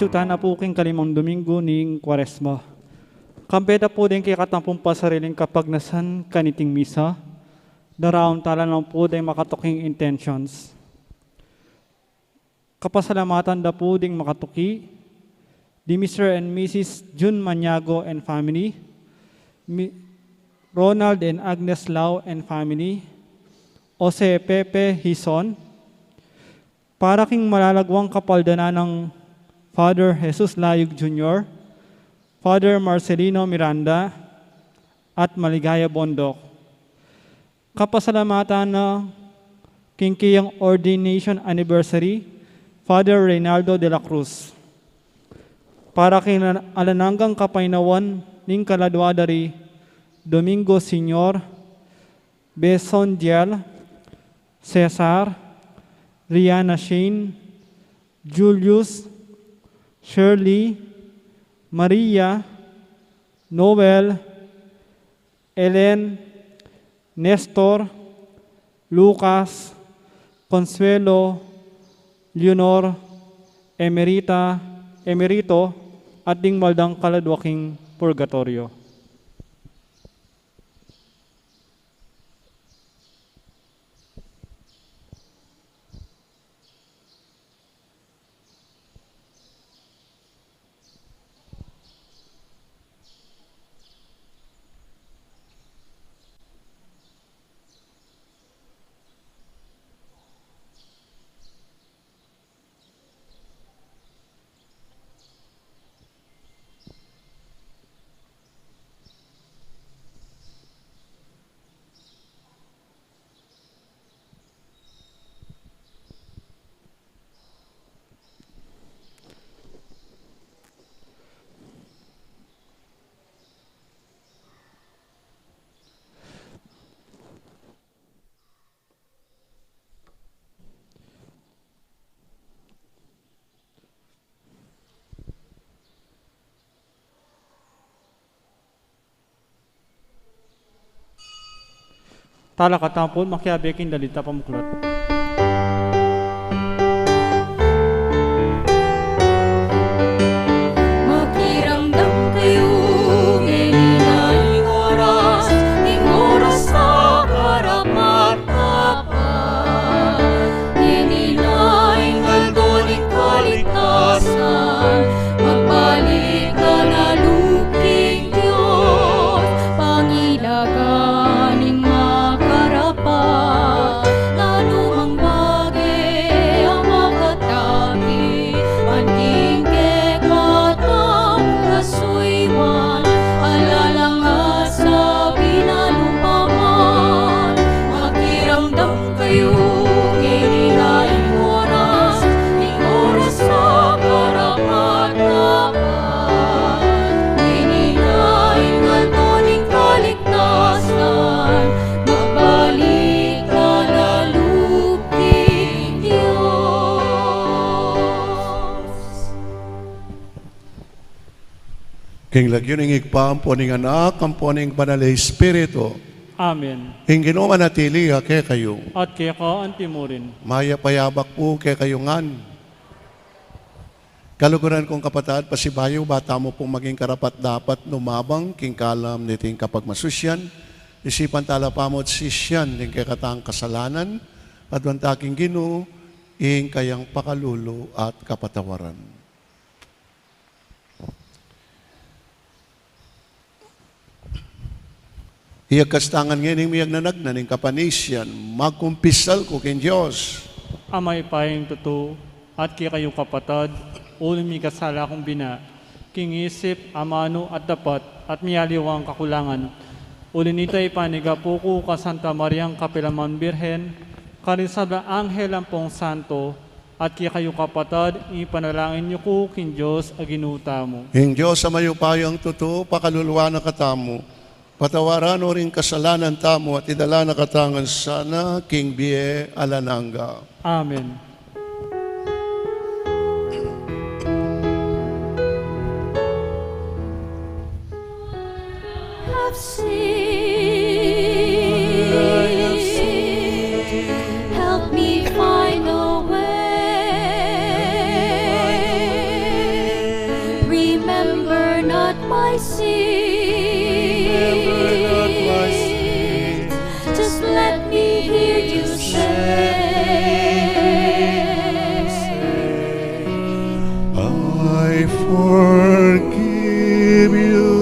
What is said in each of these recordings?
chuta na po king kalimang Domingo ning Kwaresma. Kampeta po din kay katampong pasariling kapagnasan kaniting misa. Daraon tala lang po din makatuking intentions. Kapasalamatan da po ding makatuki di Mr. and Mrs. June Maniago and family, Ronald and Agnes Lau and family, Jose Pepe Hison, para king malalagwang kapaldana ng Father Jesus Layug Jr., Father Marcelino Miranda, at Maligaya Bondok. Kapasalamatan na kingkiyang ordination anniversary, Father Reynaldo de la Cruz. Para king alananggang kapainawan ning kaladwadari, Domingo Senior, Beson Diel, Cesar, Rihanna Shane, Julius, Shirley, Maria, Noel, Ellen, Nestor, Lucas, Consuelo, Leonor, Emerito, at ding maldang kaladwaking purgatorio. Tala katampon makiabekin dalita pamuklat. Makiramdam kayo ngayon ing oras sa karapat-dapat. Inilaing aldoning kaligtasan, magbalik ka na luping Diyos, pangilaganing makarapat. Lalumang bagay ang makatagi, manking kekatang kasuywan, alala nga sa pinalupaman. Makiramdam kayo ngayon ing oras sa karapat-dapat. Inilaing aldoning kaligtasan, magbalik ka na luping Diyos. King lagyon ing igpaamponing anak, amponing banal Espiritu. Amen. Ing Ginoo manatili ke kayo. At kaya ka antimurin. Maya payabak po ke kayo ngan. Kaluguran kong kapatid, pasibayo, bata mo pong maging karapat dapat numabang king kalam niting kapagmasusyan. Isipan tala pamot sisyan ning kakatang kasalanan. Padwantaking Ginoo, ing kayang pakalulo at kapatawaran. Iyag kastangan ngayon miyag nanagnan ng kapanisyan, magkumpisal ko king Diyos. Amay payeng tuto, at kaya kayo kapatad, ulim mi kasala kong bina, king isip, amano at dapat, at miyaliwang kakulangan. Ulin itay panigapo ko ka Santa Mariang Kapilaman Birhen, karisabla Anghel ang pong santo, at kaya kayo kapatad, ipanalangin niyo ko king Diyos aginuta mo. Ing Diyos sa mayo payang tuto, pakaluluwa na katamo. Patawaran o rin kasalanan tamo at idala na katangan sana, King Bie Alananga. Amen. Have seen, help me find a way. forgive you.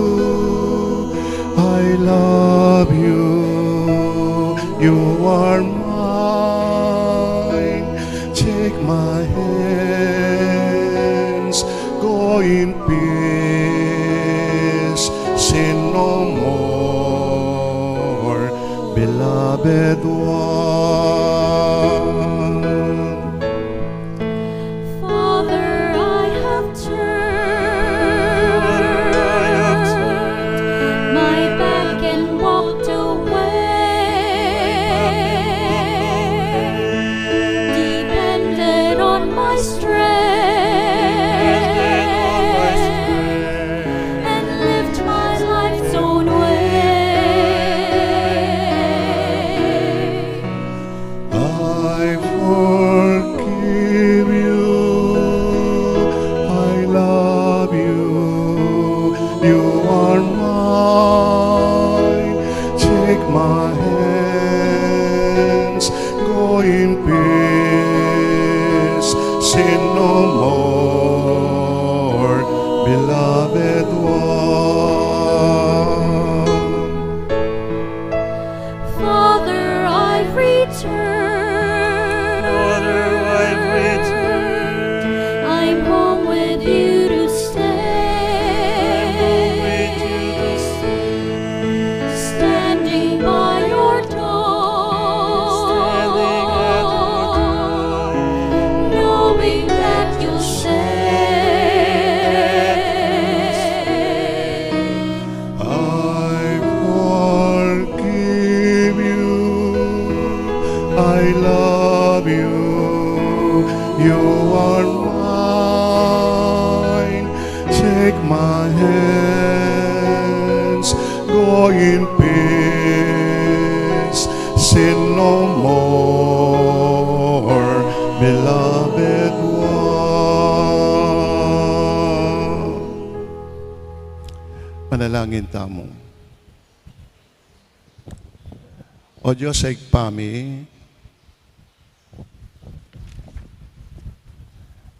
I love you. You are mine. Take my hands. Go in peace. Sin no more, beloved one. Father, I have turned my back and walked away, depended on my strength, and lived my life's own way. I forgive you. I love you. You are mine. Take my hands. Go in peace. Sin no more, beloved one. Father, I've returned. I'm home with you to stay. Standing by your door, knowing that you'll say, I forgive you. I love you. You are mine. Take my hands. Go in peace. Sin no more, beloved one. Manalangin tamo. O Diyos, sa igpami,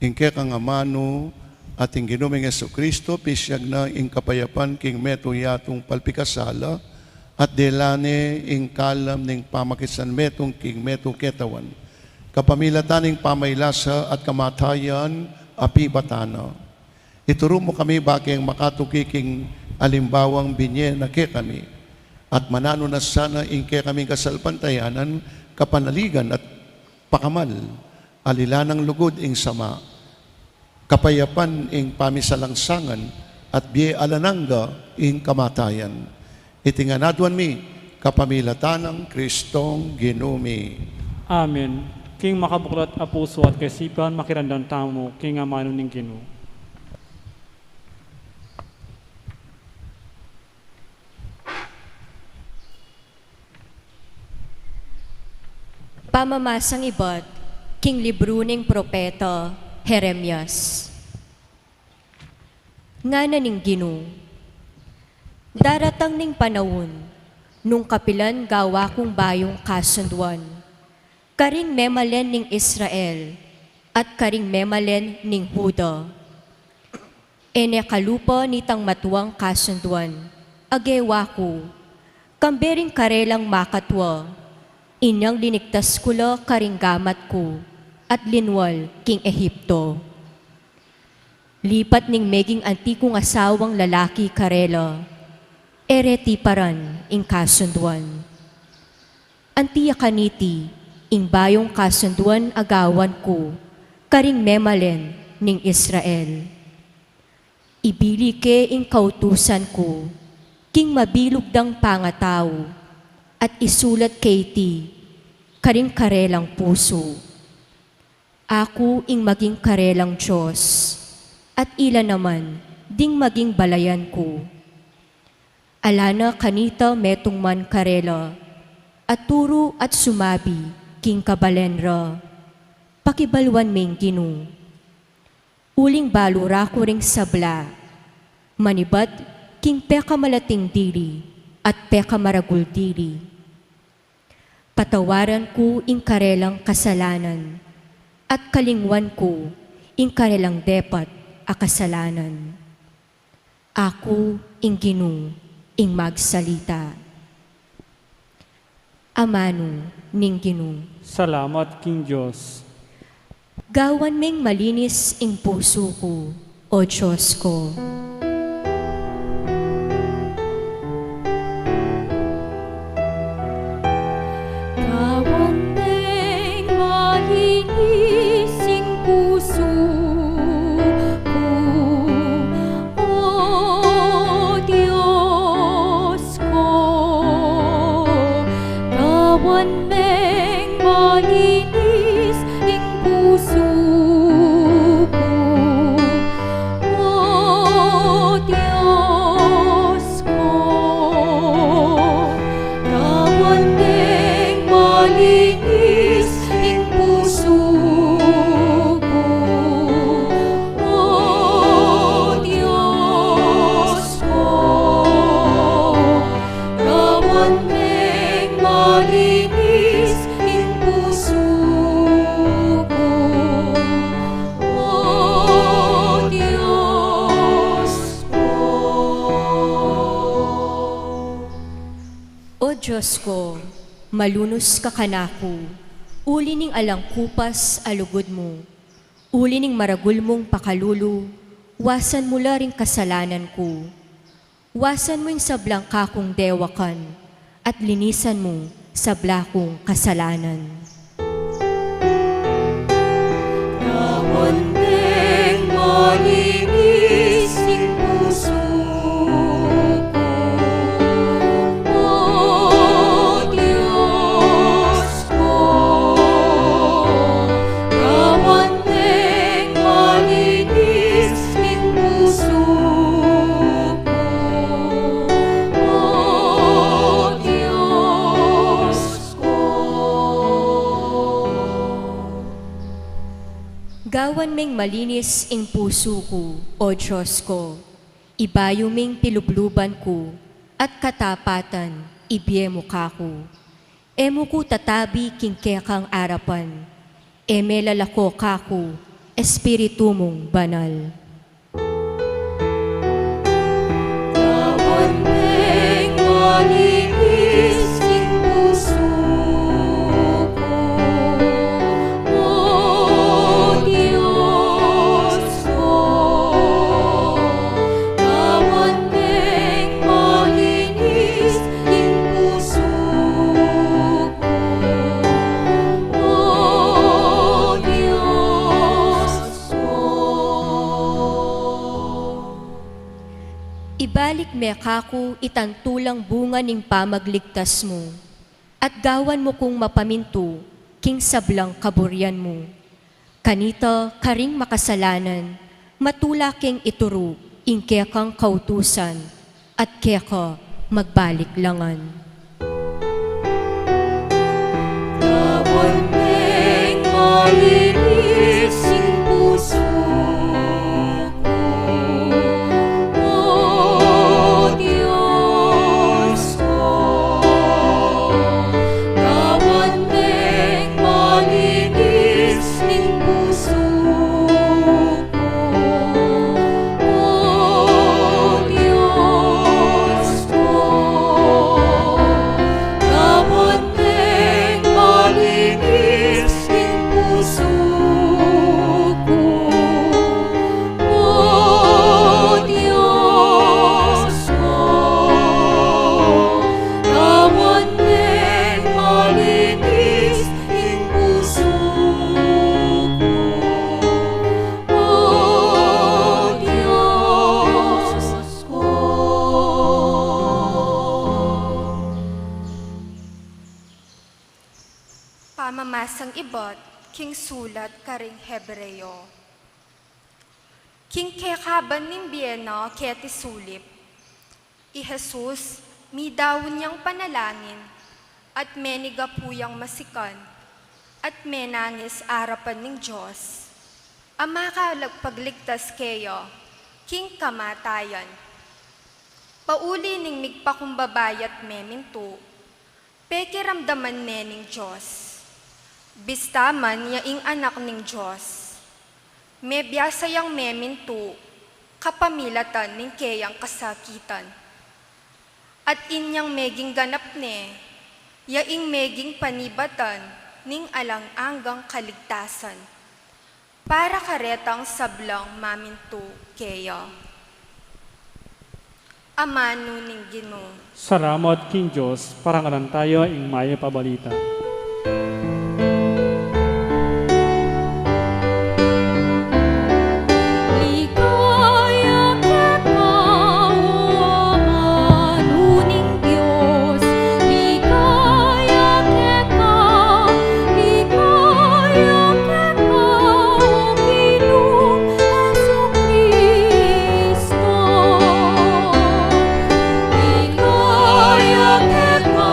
ingke kang amano at ing ginuming Jesucristo, pisyag na ing kapayapan king meto yatong palpikasala at delane ing kalam ning pamakisan metong king meto ketawan. Kapamilatan ing pamaylasa at kamatayan api batana. Ituro mo kami baking makatukiking alimbawang binye na ke kami. At manano na sana ingke kaming kasalpantayanan, kapanaligan at pakamal, alilanang lugod ing sama, kapayapan ing pamisalangsangan, at biye alananga ing kamatayan. Itinganadwan mi, kapamilatanang Kristong ginumi. Amen. King makabuklat a puso at kasipan makirandang tamo, king amano ning Ginoo. Pamamasang ibad, king libro ning propeta Jeremias. Nga na ning Ginoo, daratang ning panahon, nung kapilan gawa kong bayong kasunduan, karing memalen ning Israel, at karing memalen ning Huda. Ene kalupa nitang matuwang kasunduan, agewa ko, kambering karelang makatwa, inyang linigtas kula karing gamat ko, at linwal king Ehipto. Lipat ning meging antikong asawang lalaki karela, ereti paran ing kasunduan. Antiya kaniti, ing bayong kasunduan agawan ko, karing memalen ning Israel. Ibili ke ing kautusan ko, king mabilugdang pangataw, at isulat kay ti, karing karelang puso. Ako ing maging karelang Diyos, at ila naman ding maging balayan ko. Alana kanita metong man karela, at turo at sumabi, king kabalenra, pakibalwan ming Ginoo. Uling balura ko ring sabla, manibad king peka malating diri, at peka maragul diri. Patawaran ko ing karelang kasalanan, at kalingwan ko ing karelang depat a kasalanan. Ako ing Ginoo ing magsalita. Amano ning Ginoo. Salamat king Diyos. Gawan ming malinis ing puso ko, o Diyos ko. Gawan ming malinis ang puso ko, O Diyos ko. Gawan ming malinis ang puso ko, O Diyos ko. Gawan ming malinis ang puso ko, O Diyos ko. Gawan ming malinis ang puso ko, O Diyos ko. O Diyos ko, malunos ka kanako, uli ning alangkupas alugod mo, uli ning maragul mong pakalulu, wasan mo la ring kasalanan ko. Wasan mo yung sablang kakong dewakan, at linisan mo sa blakong kasalanan. Gawan ming malinis ang puso ko, O Diyos ko. Gawan ming malinis ang puso ko, O Diyos ko. Gawan ming malinis ing puso ko, o Diyos ko. Ibayo ming tilubluban ko, at katapatan, ibyemo kako. Emo ko tatabi kingkekang arapan, eme lalako kako, espiritu mong banal. Gawan ming malinis ang puso ko, O Diyos ko. Gawan ming malinis ang puso ko, O Diyos ko. Ibalik me kako itantulang bunga ning pamagligtas mo, at gawan mo kong mapaminto, king sablang kaburyan mo. Kanita karing makasalanan, matula king ituro, ing kekang kautusan, at keka magbalik langan. Gawan ming malinis ang puso ko, O Diyos ko. Gawan ming malinis ang puso ko, O Diyos ko. Gawan ming malinis ang puso ko, O Diyos ko. Gawan ming malinis ang puso ko, O Diyos ko. Pamamasang ibot, king sulat karing Hebreo. King kekaban ning biyena keti sulip. I Jesus, mi dawon niyang panalangin, at menigapuyang masikan, at menangis arapan ning Diyos. Ama kalagpagligtas keyo, king kamatayan. Pauli ning migpakumbabayat meminto, pekiramdaman ning Diyos. Bistaman yaing anak ning Diyos. may biyasayang memintu, kapamilatan ning kayang kasakitan. At inyang meging ganap ne, yaing meging panibatan ning alang-anggang kaligtasan. Para karetang sablang mamintu kaya. Amano ning Ginoo. Salamat King Diyos, parangalan tayo ing maya pabalita. Ligaya kita, o manuning Diyos. Ligaya kita, o Ginoong Jesucristo. Ligaya kita,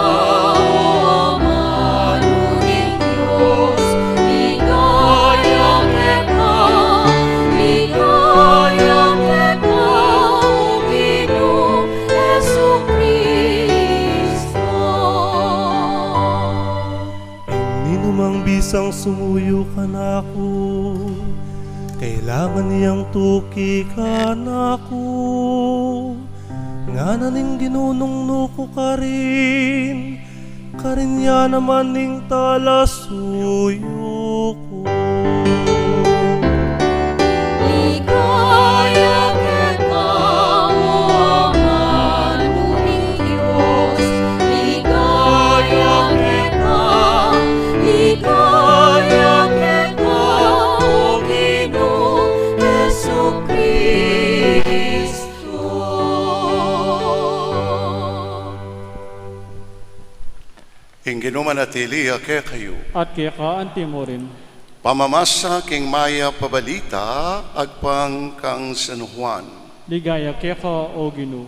o manuning Diyos. Ligaya kita, o Ginoong Jesucristo. Ninumang bisang sumuyo ka na ako, kailangan niyang tuki ka na ako. Nga na ning ginunong ko ka rin niya naman ning talasuyo ko. Ligaya kita, o manuning Diyos. Ligaya kita, o Ginoong Jesucristo. Ingino manatili ake kayo. At kaya ka antimo rin, Pamamasa king maya pabalita agpang kang San Juan. ligaya kaya ka o Ginoo.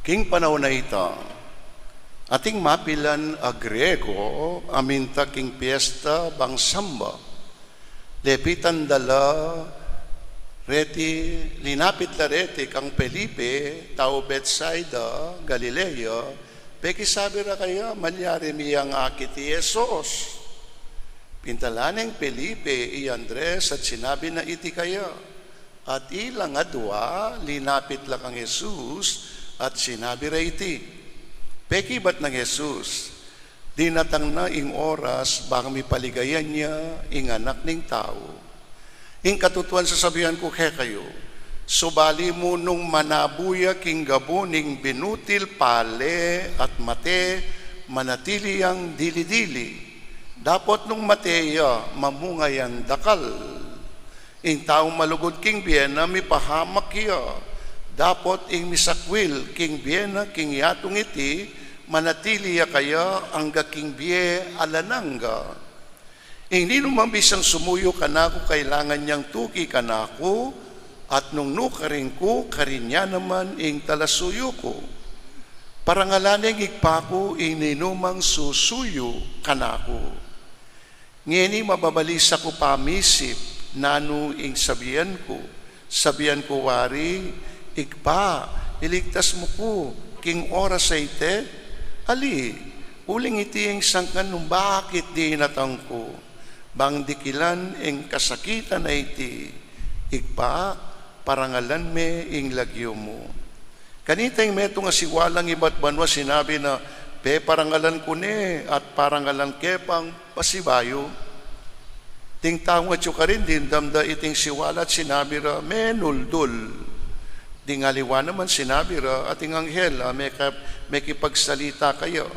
King panahon na ita, ating mapilan a Grego, aminta king piyesta bang samba. Lepitan dala, reti, linapit la reti kang Felipe, tao Bethsaida, Galilea, peki sabi ra kaya, malyari miyang akit ti Yesus. Pintalaneng Felipe, i Andres, at sinabi na iti kaya. At ilang adwa, linapit la kang Jesus, at sinabi ra iti. Peki ba't ng Jesus? Dinatang na ing oras, baka may paligayan niya, ing anak ning tao. Ing katutuan sasabihan ko kaya kayo, subali mo nung manabuya king gabuning binutil pale at mate, manatili ang dili-dili. Dapat nung mateya, mamungayan dakal. Ing taong malugod king Biena, mi pahamak iya. Dapat ing misakwil king Biena, king yatong iti, manatili ya kaya ang king bie alananga. Ing di naman bisang sumuyo ka na ako, kailangan niyang tuki ka na ako, at nung nukaring ko, karinya naman ing talasuyo ko. Parangalaning igpako, ininumang susuyo ka na ako. Ngeni mababalisa ko pamisip, nano ing sabihan ko wari, igpa, iligtas mo ko, king oras sa ite, ali, uling iti ing sangkan nung bakit di inatang ko, bang dikilan ing kasakitan na iti, igpa, parangalan me ing lagyo mo. Kanita yung meto nga siwalang iba't banwa sinabi na, pe parangalan ko ne at parangalan kepang pasibayo. Ting tao at ka rin din damda iting siwala at sinabi ra, menuldul. Ding aliwa naman sinabi ra, ating anghel, may kipagsalita kayo.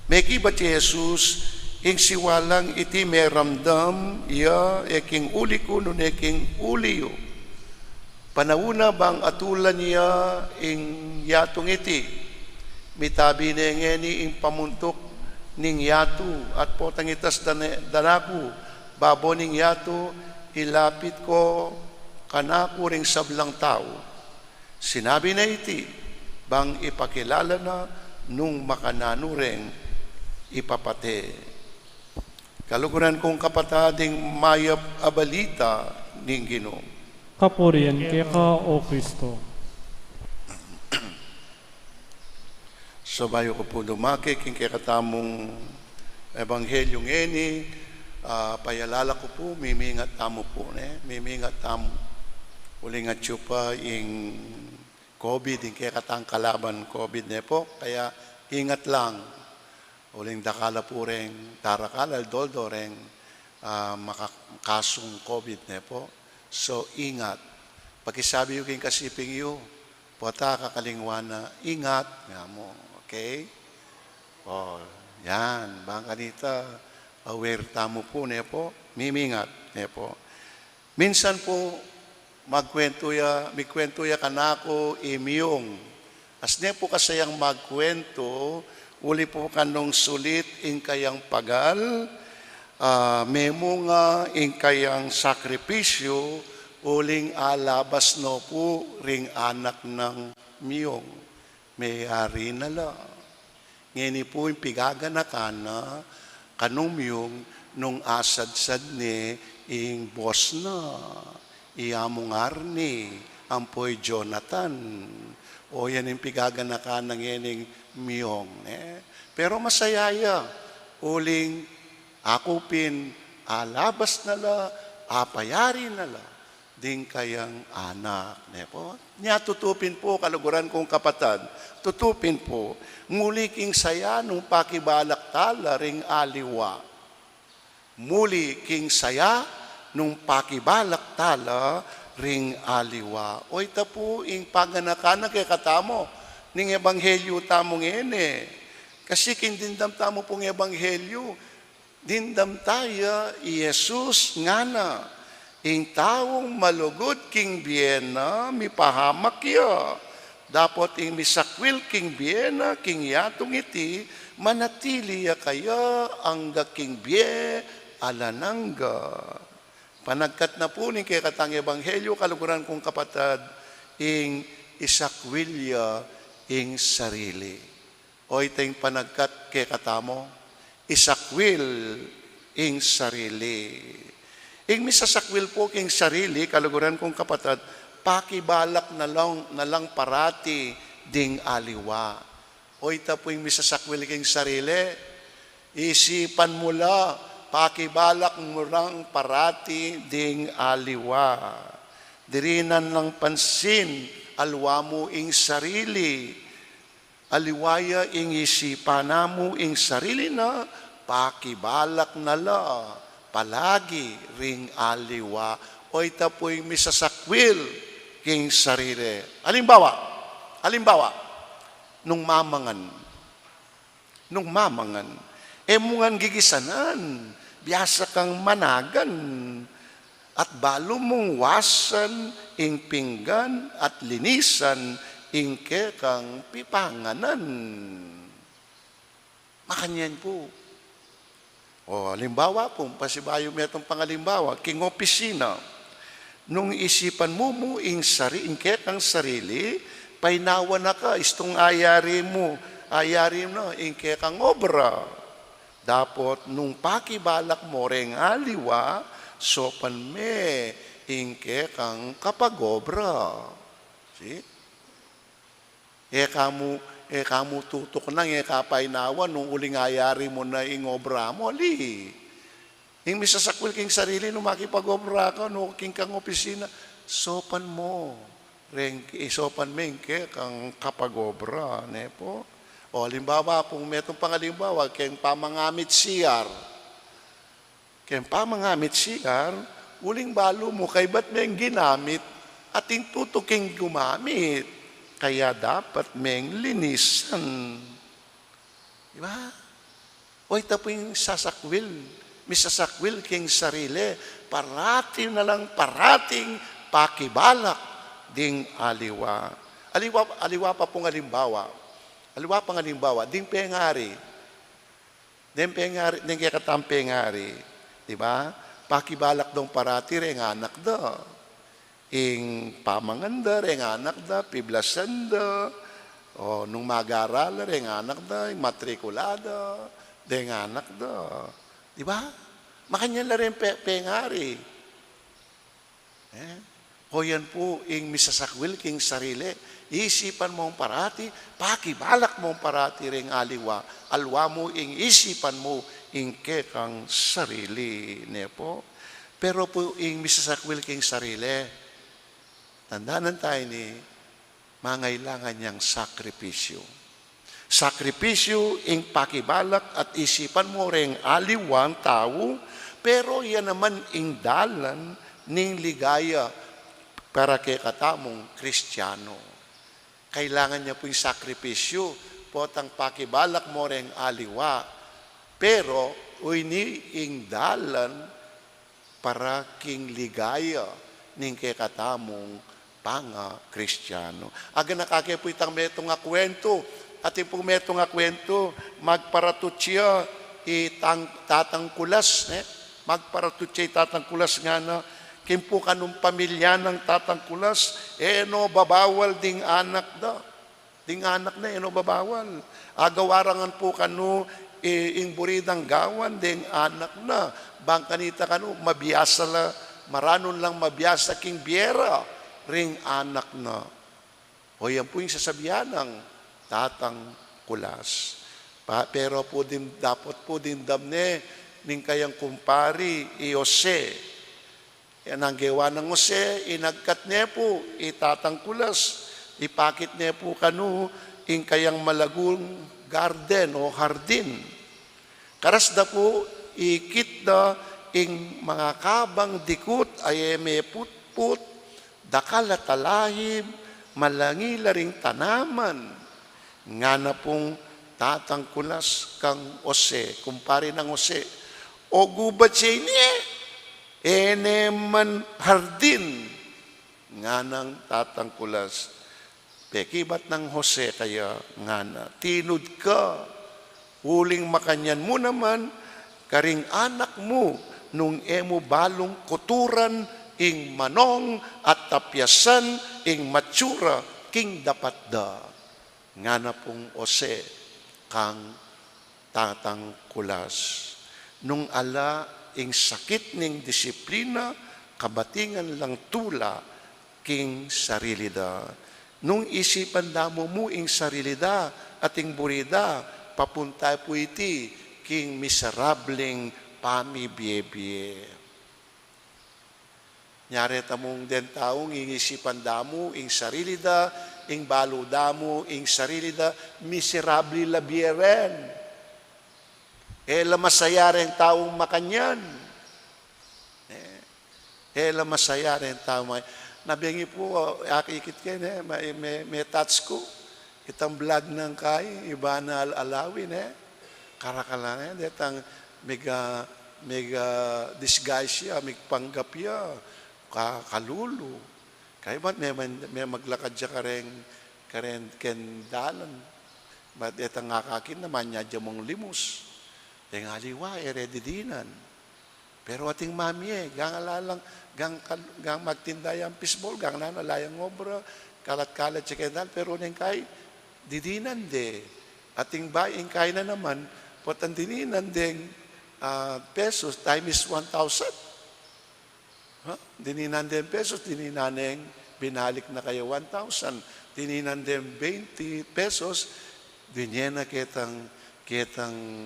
May kibat Jesus, ing siwalang iti may ramdam, iya eking uli ko nun eking uliyo. Panahuna bang atulan niya ing yatong iti, mitabi na ngeni ing pamuntok ning yatu at potangitas danaku, babo ning yatu, ilapit ko kanaku ring sablang tao. Sinabi na iti, bang ipakilala na nung makanano ring ipapate. Kaluguran kong kapatading mayap abalita ning Ginoo. Kapurian kaya ka o Kristo. Sabayo ko po lumaki, king kakatamong ebanghelyong eni, payalala ko po, mimingat tamo po, mimingat tamo. Uling at pa yung COVID, yung kaya katang kalaban COVID po, kaya ingat lang. Uling dakala po rin, tarakala, doldo rin, makakasong COVID po. So, ingat. Pagkisabi yung kasiping yu, puwata kakalingwan na, ingat nga mo, okay? O, yan, baka dito, aware tamo po, po, mimingat, po. Minsan po, mikwento ya kanako imiyong. As ne po kasayang magkwento, uli po kanong sulit in kayang pagal, memo nga in kayang sakripisyo, uling alabas no po ring anak ng miyong. May-ari na lang. Ngayon po yung pigaganakan na kanong miyong nung asad-sad ni ing boss na. Iyamong arni, ampoy Jonathan. O yan yung pigaganakan ng yening miyong. Pero masayaya, uling akupin, alabas na la, apayari na la, ding kayang anak. Po. Nya tutupin po, kaluguran kong kapatid, tutupin po, muli king saya nung pakibalak tala ring aliwa. Muli king saya nung pakibalak tala ring aliwa. O ita po ing paganakanan kay katamo ning ebanghelyo tamong ene. Kasi king dindam tamo pong ebanghelyo, dindam taya Jesus nga na ing taong malugod king biyena mipahamak ya. Dapat ing misakwil king biyena king yatong iti manatili ya kaya angga king biye alanangga. Panagkat na po ni kay katang ebanghelyo, kaluguran kong kapatid, ing isakwilya ing sarili. O itong panagkat kay katamo, isakwil ing sarili. Ing misasakwil po king sarili, kaluguran kong kapatid, pakibalak na lang parati ding aliwa. O ita po ing misasakwil king sarili, isipan mula, pakibalak mo lang parati ding aliwa. Dirinan ng pansin, alwa mo ing sarili. Aliwaya ing isipan mo ing sarili na, pakibalak na la, palagi ring aliwa. O ita po yung misasakwil king sarili. Halimbawa, nung mamangan, emungan gigisanan, biasa kang managan, at balo mong wasan, ing pinggan, at linisan, ing kekang pipanganan. Makanyan po. O, halimbawa po, pasibayo metong pangalimbawa, king opisina, nung isipan mo ing kekang sarili, painawa na ka, istong ayari mo, ing kekang obra. Dapat nung pakibalak mo ring aliwa, sopan me, ingke kang kapagobra. See? Kamu tutok nang kapainawa nung uling ayari mo na ing obra mo, ali. Ing misasakwil king sarili nung makipag-obra ka, nung king kang opisina, sopan mo. Sopan me, ingke kang kapagobra. Ne po? O, halimbawa, kung metong pangalimbawa, kayong pamangamit siyar. Kayong pamangamit siyar, uling balo mo, kay ba't may ginamit, ating tutuking gumamit. Kaya dapat may linisan. Diba? O, ito po yung sasakwil. Misasakwil king sarili. Parating pakibalak ding aliwa. Aliwa pa pong halimbawa. Ding pengari. Ding kaya katang pengari. Diba? Pakibalak dong parati rin anak da. Ing pamanganda rin anak da, piblasan da. O, nung mag-aral rin anak da, ing matrikulada, rin anak da. Diba? Makanya na rin pengari. O yan po, ing misasakwil king sarili. Isipan mo parati, pakibalak mo parati ring aliwa. Alwa mo ing isipan mo ing kekang sarili. Ne po. Pero po ing misasakwil king sarili, tandaanan tayo ni mangailangan niyang sakripisyo. Sakripisyo ing pakibalak at isipan mo ring aliwang tao, pero yan naman ing dalan ning ligaya para kay katamong Kristiyano. Kailangan niya po yung sakripisyo, potang pakibalak mo ring aliwa, pero ni ing dalan para king ligaya ning kay katamong panga Kristiyano. Aga nakakaya po itang metong nga kwento, at po metong nga kwento, magparatutya tatangkulas, magparatutya tatangkulas nga na, kimpo kanong pamilya ng tatangkulas, no babawal ding anak da. Ding anak na, no babawal. Agawarangan po kano, ing buridang gawan, ding anak na. Bang kanita kano, mabiyasa la, maranon lang mabiyasa king biera, ring anak na. O yan po yung sasabihan ng tatangkulas. Pero po din, dapat po din damne, ning kayang kumpari, Jose. Yan ang gawa ng Jose, inagkat niya po, itatangkulas, ipakit niya po kanu, ing kayang malagong garden o hardin. Karas da po, ikit da, ing mga kabang dikut, ay may put-put, dakalatalahin, malangila ring tanaman, nga na pong tatangkulas kang Jose, kumpari ng Jose, o gubat siya niya, eneman hardin, nga nang tatangkulas. Pekibat ng Jose kaya nga na, tinod ka, huling makanyan mo naman, karing anak mo, nung emo balong kuturan, ing manong at tapyasan, ing matsura, king dapat da. Nga na pong Jose, kang tatangkulas. Nung ala, ing sakit ning disiplina, kabatingan lang tula, king sarili da. Nung isipan damo mo ing sarili da, ating burida, papunta po iti, king miserableng pamibiyebye. Nyari tamong den taong ing isipan damo, ing sarili da, ing balo damo, ing sarili da, miserabli labieren. Ela masaya rin taong makanyan. Ela masaya rin taong makanyan. Nabingi po, akikit kayo, may touch ko. Itang vlog ng kay, iba na alawin, karakalan, detang mega disguise siya, migpanggap siya, kalulu. Kaya ba't may maglakad siya karen kendalan. Ba't itang ngakakin naman niya dyan mong limus. Yung aliwa, ready dinan. Pero ating mami gang alalang, gang magtindayang pisbol, gang nanalayang obra, kalat-kalat siya kendal, pero neng kay, didinan de. Ating baing kay na naman, potan dininan deng pesos, time is 1,000. Dininan den pesos, dininan deng binalik na kayo 1,000. Dininan den 20 pesos, dinyena kitang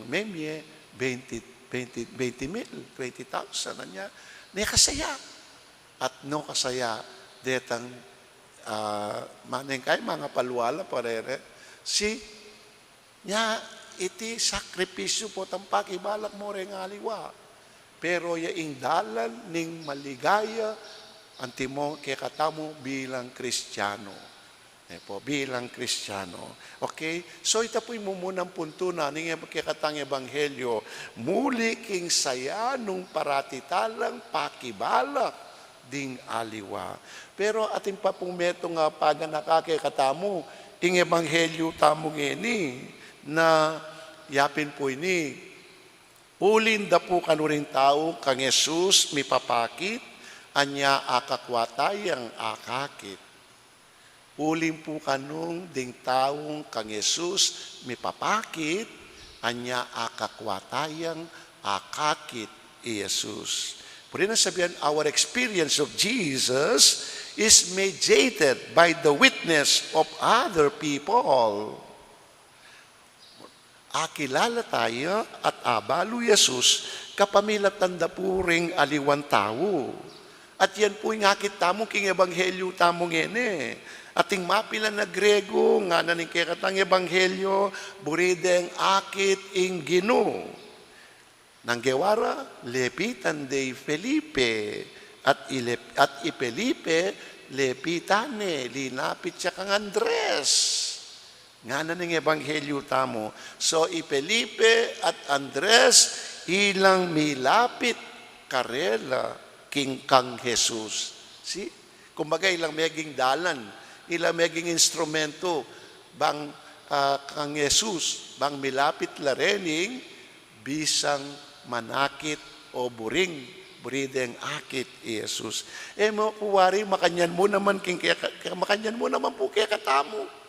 memye, 20,000, 20,000 na niya. Niya kasaya. At no kasaya, detang maneng kay mga palwala parere, si niya iti sakripisyo po tampak ibalak mo rin aliwa. Pero yaing dalan ning maligaya antimo kay katamo bilang Kristiyano. Po, bilang Kristiyano. Okay? So ito po yung mumunang punto na ning katang ebanghelyo. Muli king saya nung paratitalang pakibalak ding aliwa. Pero ating pa pong meto nga paga nakakikatamo, ing ebanghelyo tamong ini na yapin po ini. Ulin da po kanuring tao kang Jesus mipapakit, anya akakwatay ang akakit. Ulin po kanong ding taong kang Jesus mipapakit, anya akakwatayang akakit i Jesus. Pwede na sabihan, our experience of Jesus is mediated by the witness of other people. Akilala tayo at abalo Jesus kapamilat tanda puring aliwan tao. At yan po yung akit tamo king ebanghelyo tamo ngene. Ating mapilan na Grego nga naning kekatang ebanghelyo burideng akit ing Gino. Nang gewara lepitan de Felipe at Felipe lepitane linapit siya kang Andres. Nga na ng ebanghelyo tamo. So, Felipe at Andres, ilang milapit karela king kang Jesus. See? Kumbaga, ilang meging dalan, ilang meging instrumento, bang kang Jesus, bang milapit larening, bisang manakit o burideng akit Jesus. Mo, kuwari, makanyan mo naman po kaya katamo.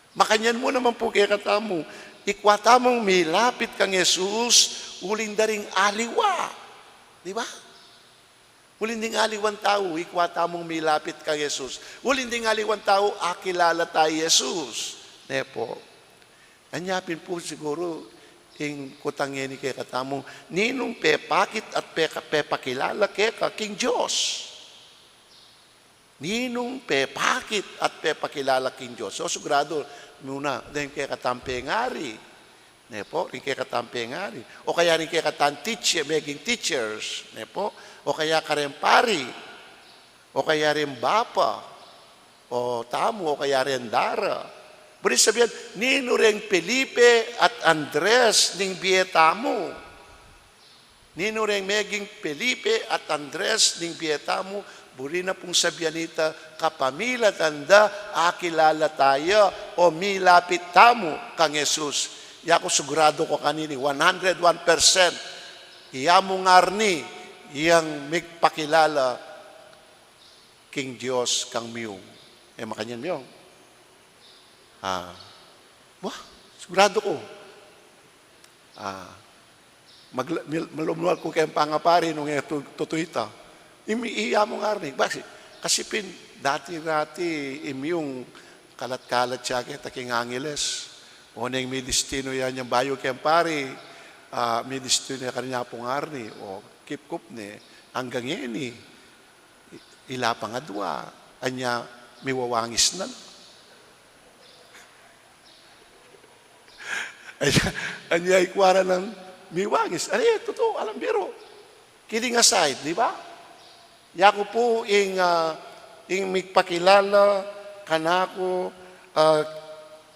Makanyan mo naman po kaya katamo. Ikwatamong milapit kang Jesus, uling daring aliwa. Di ba? Uling ding aliwan tao, ikwatamong milapit kang Jesus. Uling ding aliwan tao, akilala tayo Jesus. Nepo. Anyapin po siguro, ing kutangyan ni kaya katamo, ninong pepakit at pepakilala kaya king Diyos. Ninong pepakit at pepakilala king Diyos. So, sigurado, muna, dahil kaya katampengari. Nepo, rin kaya katampengari. O kaya rin kaya teacher, maging teachers. Nepo, o kaya karempari. O kaya rin bapa. O tamo, o kaya rin dara. Bulit sabihin, nino rin Felipe at Andres ning bietamo. Nino rin maging Felipe at Andres ning bietamo. Buri na pong sabianita, kapamila tanda, akilala tayo, o milapit tamo kang Jesus. Yako sigurado ko kanini, 101%, iyamong arni, iyang migpakilala, king Diyos kang miyong. Makanyan miyong. Sigurado ko. Malumlual ko kayong pangapari nung tutuita. Iya mo nga rin. Kasi dati-dati imyong kalat-kalat siya kaya taking angeles. O nang may destino yan yung bayo kayang pari, may destino yan kanya pong arni. O kip-kup ni, hanggang yun ilapang adwa. Anya, may wawangis na. Anya, ikwara ng may wangis. Totoo, alam biro. Kidding aside, di ba? Yako po ing mikpakilala kanako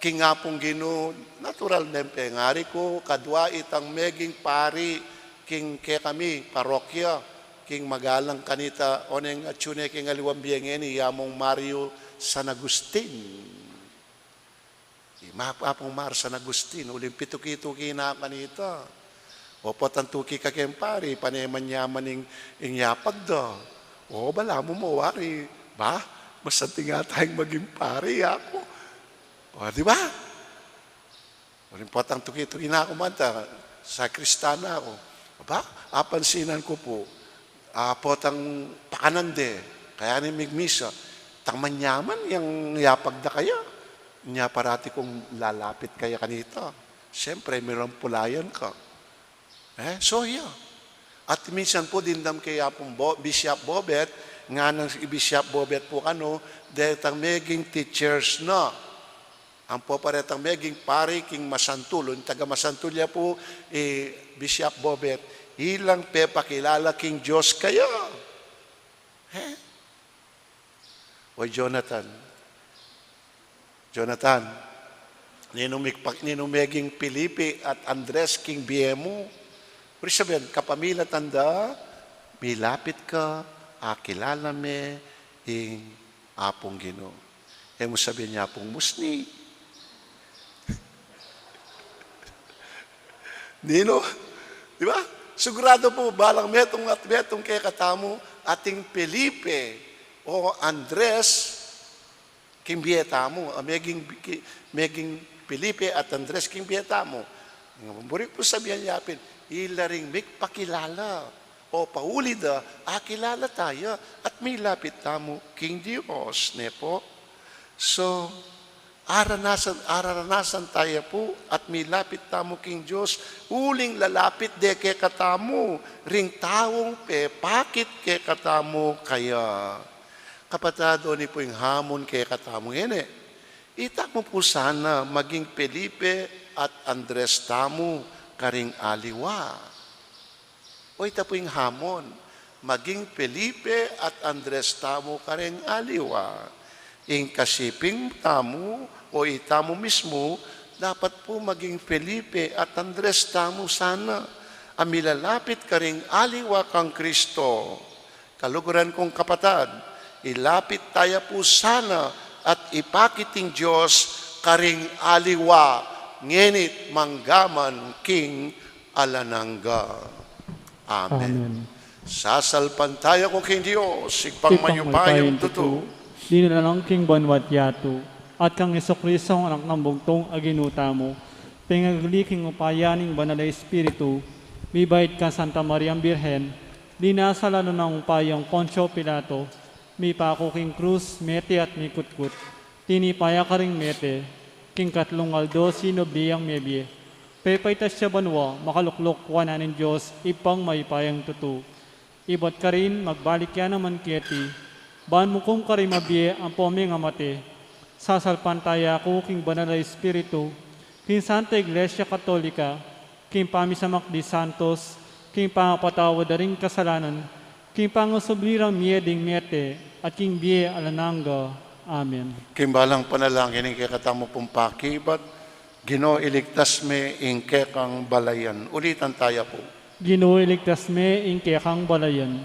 kingapong Gino natural nempengari ko kadwa itang meging pari king ke kami parokya king magalang kanita oneng atsune king aliwang biyengeni yamong Mario San Agustin. Mapapong Mar San Agustin uling pitukituki na kanita. Opo tantuki ka king pari paneman yaman ing yapag da. O, bala mo mawari. Ba? Masanti nga tayong maging pari ako. O, di ba? O, rin po atang tuki-tuki na ako manta. Sa kristana ako. Ba? Apansinan ko po. Potang pakanande. Kaya ni migmisa. Tang manyaman yung yapag na kaya. Nya parati kong lalapit kaya kanita. Siyempre, mayroong pulayan ka. So, yeah. At minsan po dindam kay Bishop Bobet, nga ng Bishop Bobet po dahil tang maging teachers na. Ang po paretang maging pari king Masantulon, taga Masantulya po, Bishop Bobet, ilang pepakilala king Diyos kaya. O Jonathan, ninong maging Felipe at Andres king Biemo, pero sabihin, kapamila tanda, milapit ka, akilala me, ing apong Gino. Mo sabihin niya apong musni. Nino, di ba? Sigurado po, balang metong at metong kaya katamo, ating Felipe o Andres, kimbieta mo, meging Felipe at Andres kimbieta mo. Burik po sabihin niya, ilaring mikpakilala o paulida, akilala tayo at may lapit tamo King Dios, ne po. So, aranasan tayo po at may lapit tamo King Diyos, uling lalapit de ke katamo, ring taong pe, pakit ke katamo kaya. Kapatado ni po yung hamon ke katamo yan Itak mo po sana maging Felipe at Andres tamo karing aliwa. O ita po yung hamon, maging Felipe at Andres tamo karing aliwa. Ing kasiping tamo o itamo mismo, dapat po maging Felipe at Andres tamo sana. Amilalapit karing aliwa kang Kristo. Kaluguran kong kapatad, ilapit tayo po sana at ipakiting Diyos karing aliwa, ngenit manggaman king alanangga. Amen. Sasalpan tayo kung King Diyos, sigpangmayupayong tutu. Di na lang king banwat yato, at kang Jesucristo ang anak ng bugtong aginuta mo, pingagliking upayaning banal na Espiritu, bibait ka Santa Maria Birhen, di nasa lalo ng upayang Poncio Pilato, mi pako king krus, mete at mikutkut. Tinipaya ka ring mete, king katlong aldo, sinobliyang mebye. Pepaitas siya banwa, makaluklok wananin Diyos, ipang may payang tutu. Ibot ka rin, magbalik yan naman kiyeti. Ban mo kung ka rin mabye ang poming amate. Sasalpan tayo ako, king banal na Espiritu, king Santa Iglesia Katolika, king pamisamak di Santos, king pangapatawad na rin kasalanan, king pangusublirang miyeding miyete, at king biye alanangga. Amen. Kimbalang panalangin ng kekatamo pong pakibat, Ginoo iligtas me ing kekang balayan. Ulitan tayo po. Ginoo iligtas me ing kekang balayan.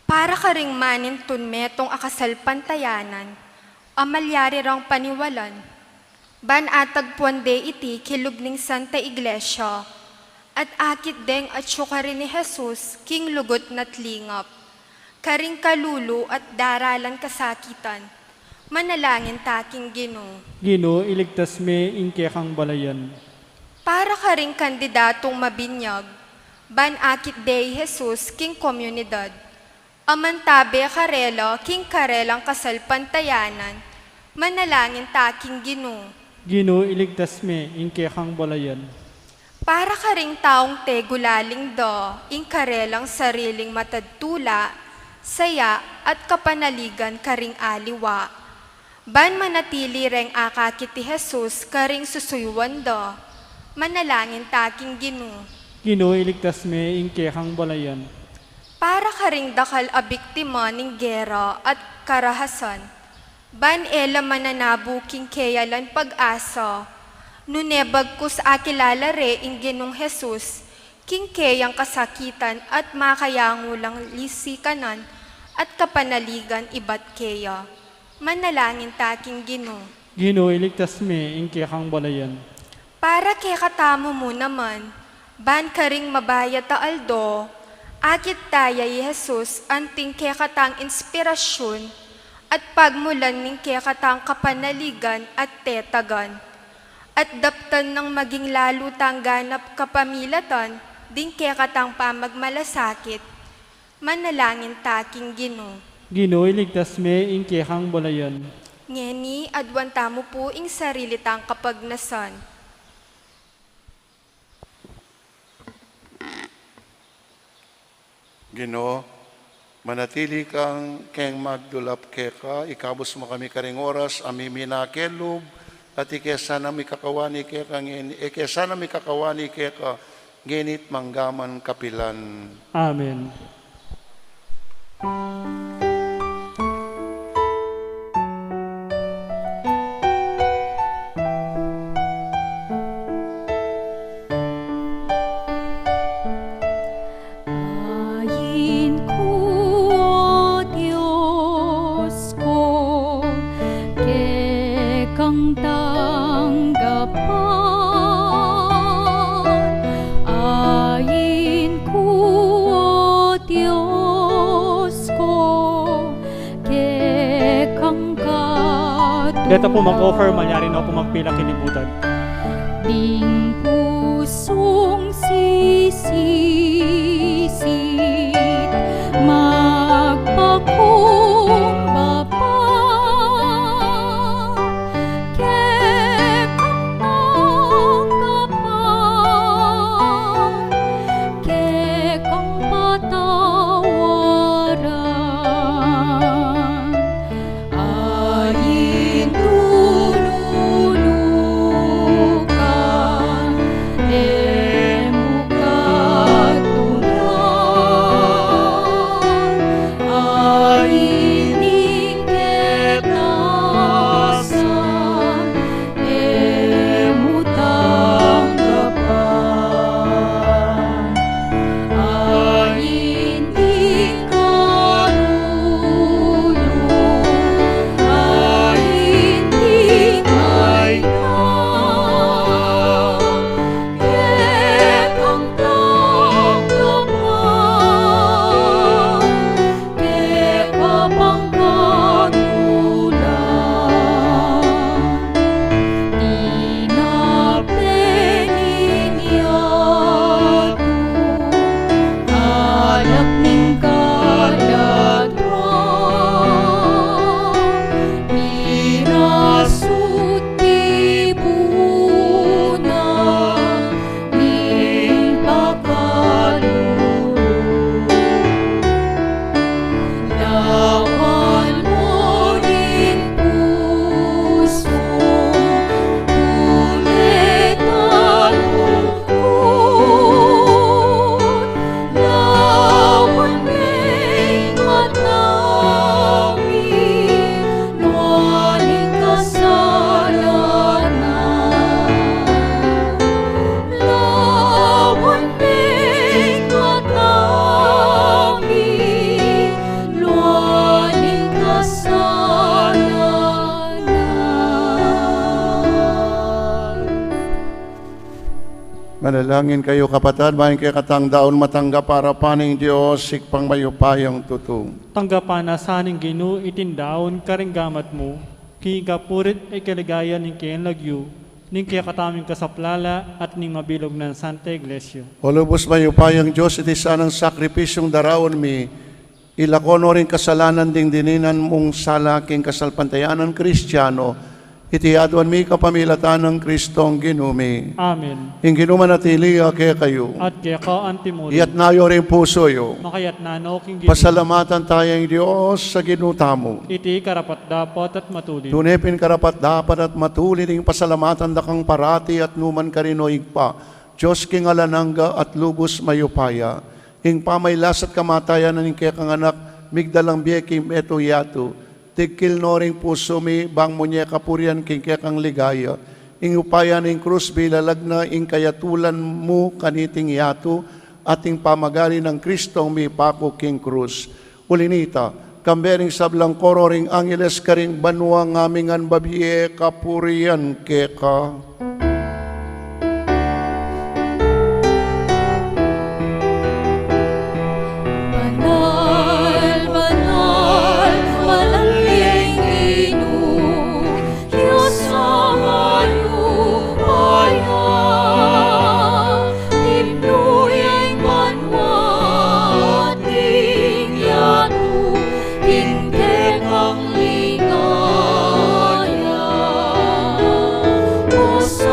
Para ka ring manintun metong akasal pantayanan, amalyari rang paniwalan, ban atagpuande iti kilub ning Santa Iglesia, at akit deng at syukarin ni Jesus, king lugot na tlingap, karing kalulu at daralan kasakitan, manalangin taking Ginoo. Ginoo iligtas me ing kekang balayan. Para ka ring kandidatong mabinyag, ban akit dey Jesus, king komunidad, amantabe karela, king karelang kasal pantayanan, manalangin taking Ginoo. Ginoo iligtas me ing kekang balayan. Para ka ring taong tegulaling do, ing karelang sariling matadtula, saya at kapanaligan karing aliwa. Ban manatili reng akakiti Jesus karing susuywan do, manalangin taking Ginoo. Ginoo iligtas me ing kekang balayan. Para ka ring dakal a biktima ning gera at karahasan, ban ela mananabuking keyalan pag-asa, nunebag kus akilala re ing Ginong Jesus, king keyang kasakitan at makayangulang lisikanan at kapanaligan ibat keya. Manalangin taking Ginoo. Ginoo iligtas me ing kekang balayan. Para kay katamo mo naman, ban ka ring mabaya ta aldo, akit taya Jesus anting kekatang inspirasyon at pagmulan ning kekatang kapanaligan at tetagan. At daptan ng maging lalo tangganap kapamilatan, ding kekatang pamagmalasakit, manalangin taking Ginoo. Ginoo iligtas me ing kekang balayan. Ngeni adwanta mo po ing sarilitang kapagnasan. Ginoo, manatili kang keng magdulap keka, ikabos mo kami karing oras, ami minakelub, at ikesa na mi kakawani keka, ikesa na mi kakawani keka, nginit manggaman kapilan. Amen. Ayin ko, O Diyos ko, kekang tanggapan. Ayin ko, O Dito po mag-offer, malyari na po magpila kinibutan. Ding pusong sisisit, magpakumbaba, kekang tagapan, kekang patawaran, ayin tunulukan, emukat tunan, ayin iketasan, emutang kapan, ayin ikarulong, ayin ikailang, kekang tanggapan, kekapang katulan, tinapenin yatu, alak ning kaladwan, mirasut tibuna, ning pakalulu, lawan mo rin puso, ulit alukot, lawan may matami, nuaning kasalanan, lawan may matami, nuaning kasalanan. Manalangin kayo kapatid, bahin kayo katang daon matangga para paning Diyos, sikpang mayupayang tutong. Tanggapan na saning Ginoo itindaon karinggamat mo, kigapurit ay kaligayan ning kiyan lagyo, ning kaya kataming kasaplala at ning mabilog ng Santa Iglesia. O lubos mayupayang Diyos, iti sanang sakripisyong darawon mi, ilakono rin kasalanan ding dininan mong salaking kasalpantayanan Kristiyano, iti aduan mi kapamilatan ng Kristong ginumi. Amen. Ing ginumanatili kaya kayo, At kaya ka antimuri, iyat nayo rin puso yo. makayat nano king Ginoo, Pasalamatan tayong Diyos sa ginutamo. iti karapat dapat at matuli. Tunepin karapat dapat at matuli ning pasalamatan dakang parati at numan karinoig pa. Diyos king alanangga at lubos mayupaya. Ing pamaylas at kamatayan ning kaya kang anak, migdalang biyekim eto yato. Tigkil noring puso mi, bang munye kapurian king kaya kang ligaya. Ing upayan ing krus bilalag na ing kayatulan mo kaniting yato, ating pamagari ng Kristong mi pako king krus. Ulinita, kambering sablang kororing angeles karing banwa ngamingan babiye kapurian keka. Banal, banal, malaling Ginoo, Diyos sa mayupaya, tipnuyay manwating yatu, hingkek ang ligaya, o sa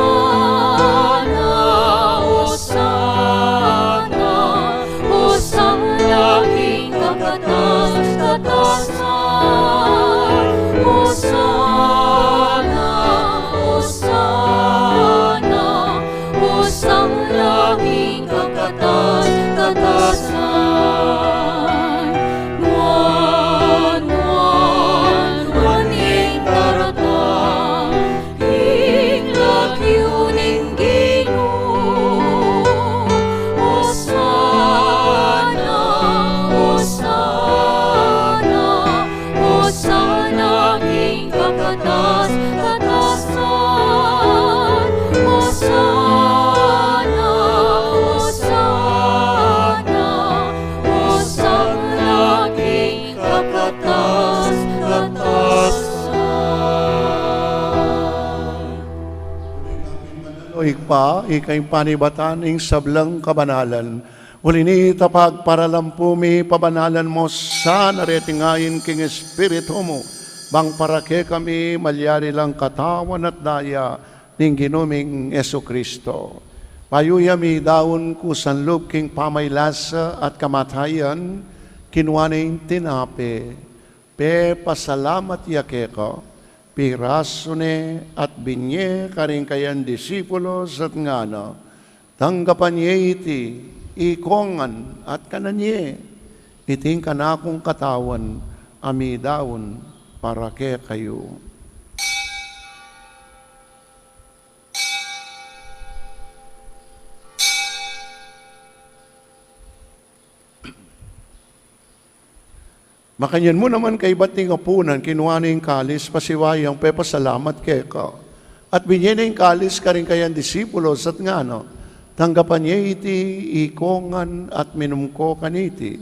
ikpa, ikay panibatan ing sablang kabanalan. Ulini tapag para lampumi pabanalan mo sa naretingayin king Espiritu mo. Bang parake kami malyari lang katawan at daya ning ginuming Yesu Kristo. Payuyami daon ku sanlub king pamaylasa at kamatayan, kinuaning tinape. Pe pasalamat yakeko, pirasone at binye karing kayan disipulos at ngano. Tanggapan niya iti, ikongan at kananye, iting kanakong katawan, amidaon para ke kayo. Makanyan mo naman kay bating apunan, kinuha na yung kalis, pasiwayang pepasalamat kay ka. At binyen na yung kalis ka rin kayang disipulos at nga no, tanggapan niya iti, ikongan at minumko kaniti.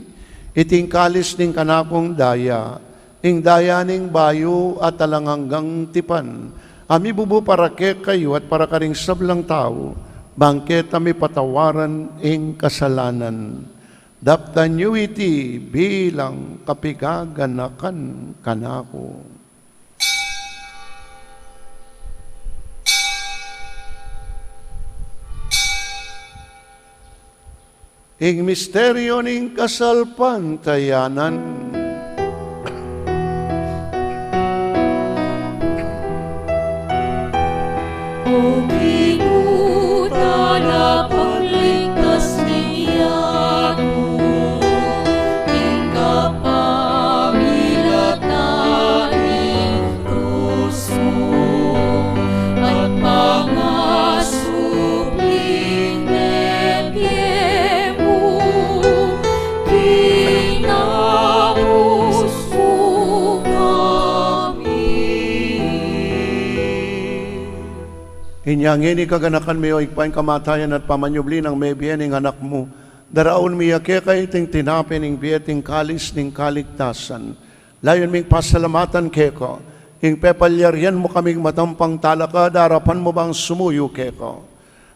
Iting kalis ning kanakong daya, ing daya ning bayo at talanganggang tipan. Ami bubu para ke kayo at para karing sablang tao, bangket ami patawaran ing kasalanan. Daptan niyo iti bilang kapigaganakan kanako. Ing misteryo ning kasalpantayanan, O kinutala pagligtas niya Inyangin ikaganakan mo ikpain kamatayan at pamanyubli ng may biyening anak mo. Daraon miya kay ting tinapin ng biyeting kalis ng kaligtasan. Layon ming pasalamatan keko. Ing pepalyaryan mo kaming matampang talaka, darapan mo bang sumuyo keko.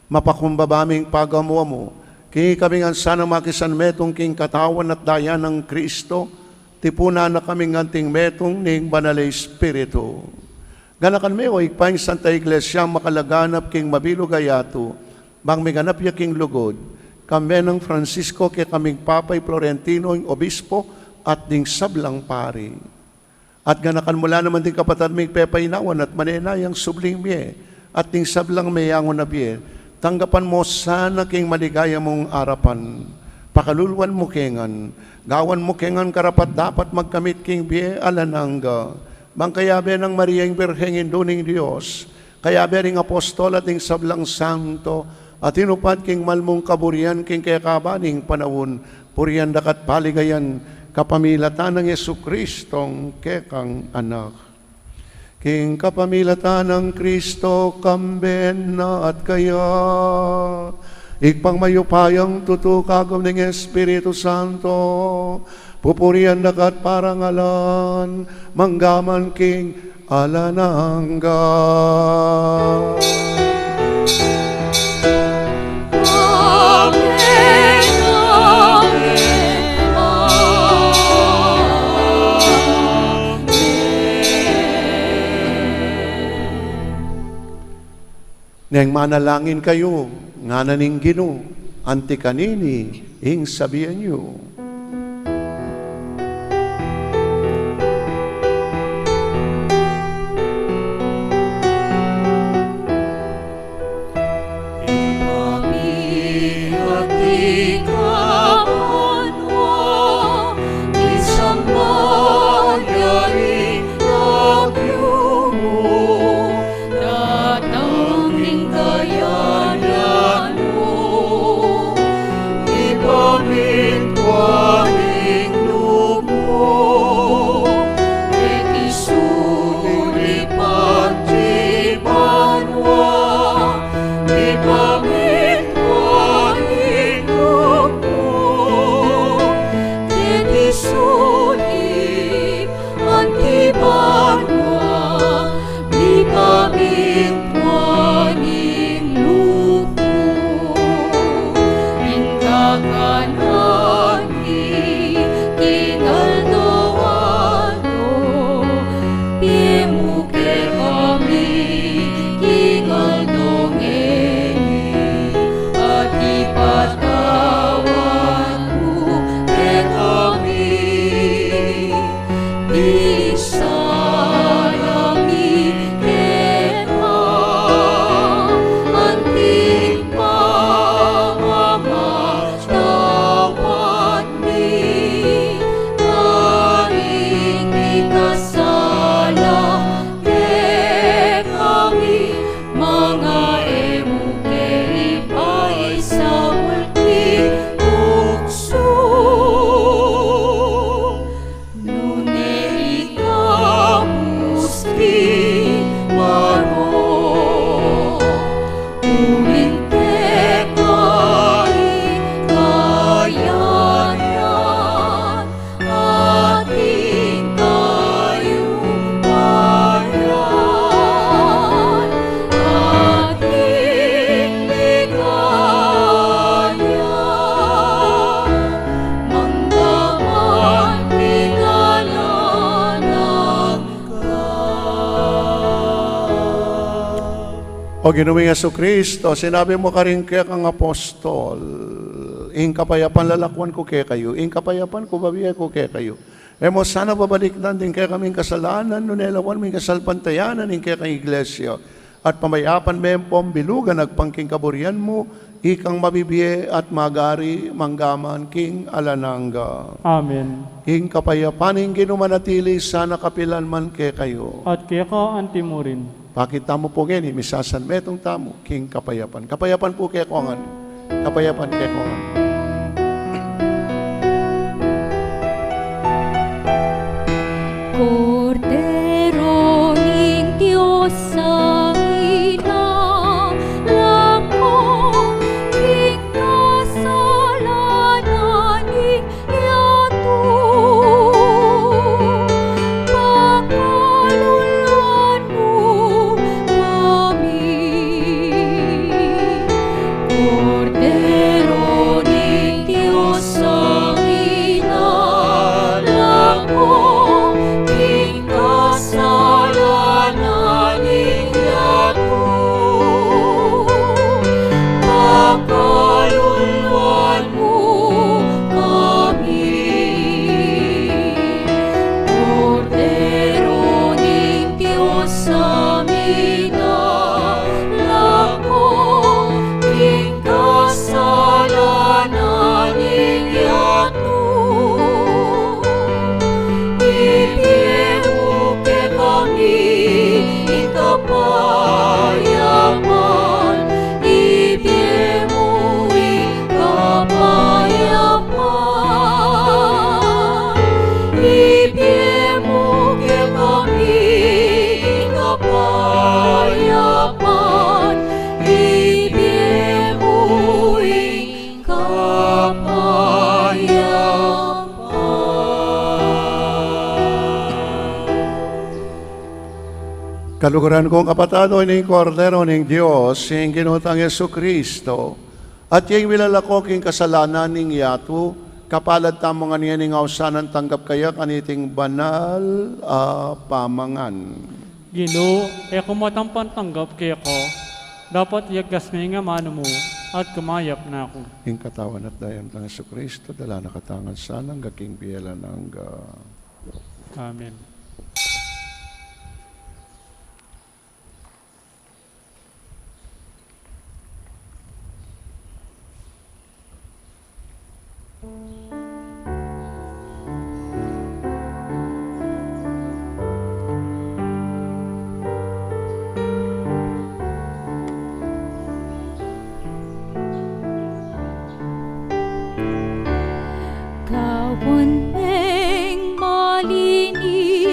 Mapakumbabaming pagamuwa mo. Kini kaming ansana makisan metong king katawan at daya ng Kristo. Tipuna na kaming anting metong ning banalay Espiritu. Ganakan mo, ikpaing Santa Iglesia, makalaganap king mabilugayato, bang may ganap ya king lugod, kami ng Francisco, kaya kaming Papay Florentino, yung obispo, at ding sablang pari. At ganakan mula naman din kapatid may pepaynawan at manenayang subling miye, at ding sablang mayangon na biye, tanggapan mo sana king maligaya mong arapan, pakaluluan mo kengan, gawan mo kengan karapat dapat magkamit king biye alanangga, bang kayabe ng Mariang Birheng Induning Diyos, kayabe ring apostol at ing sablang santo, at inupad king malmong kaburian king kayakabaning panawon, purian dakat paligayan, kapamilatan ng Yesu Kristong kekang anak. King kapamilatan ng Kristo, kamben na at kaya, ikpang mayupayang tutukagom ng Espiritu Santo, pupurian dakat parangalan, manggaman king alanangga. Amen, amen, Neng manalangin kayo, nga naning Ginoo, anti kanini, ing sabihan niyo. Ipamintwa Makanani kingaldoano Pimuke kami kingaldongeni At ipatawad mo ke kami Di sayami kita Anting pamamatawad mi Karing ikasala ke kami Mga emuke ipay sa multi tukso Nune ikapuski maro Uminte kay kayanan Ating kayumayan Ating ligaya Manggaman pinalanan O Ginoong Jesucristo, sinabi mo ka rin kaya kang apostol, ing kapayapan lalakwan ko kaya kayo, ing kapayapan ko babiyay ko kaya kayo. Emo sana babalikdan din kaya kaming kasalanan, nunelawan ming kasalpantayanan, ing kaya kang iglesia. At pamayapan mempom bilugan nagpangking kaburian mo, ikang mabibiye at magari manggaman king alananga. Amen. Ing kapayapan ing ginumanatili sana kapilan man kaya kayo. At kaya ka antimurin. Pakita mo po ngayon, misasan metong tamo, king kapayapan. Kapayapan po kaya kongan. Kapayapan kaya kongan. Cordero ning Diyos sa inalako, ikasalanan ning yato. Pakaluluan mo kami. Cordero ning Diyos sa inalako, kasalanan niyato, pakaluluan mo kami. Cordero ning Diyos sa minalako, king kasalanan niyato. Ikapayapan, ibigay mo ikapayapan, ibigay mo kay kami ikapayapan, ibigay mo ikapayapan. Kaluguran kong kapatado ni Cordero ng Diyos, sing ginutang Jesucristo, at yung wilalako king kasalanan ning yato, kapalad tamo nga niya ning ausanan tanggap kaya kaniting banal pamangan. Ginoo, kumatampan tanggap kaya ko, dapat yagas may nga mano mo, at kumayap na ako. Ing katawan at dayam tang Jesucristo, dala nakatangan sanang gaking biyela ng Amen. Kawan meng malini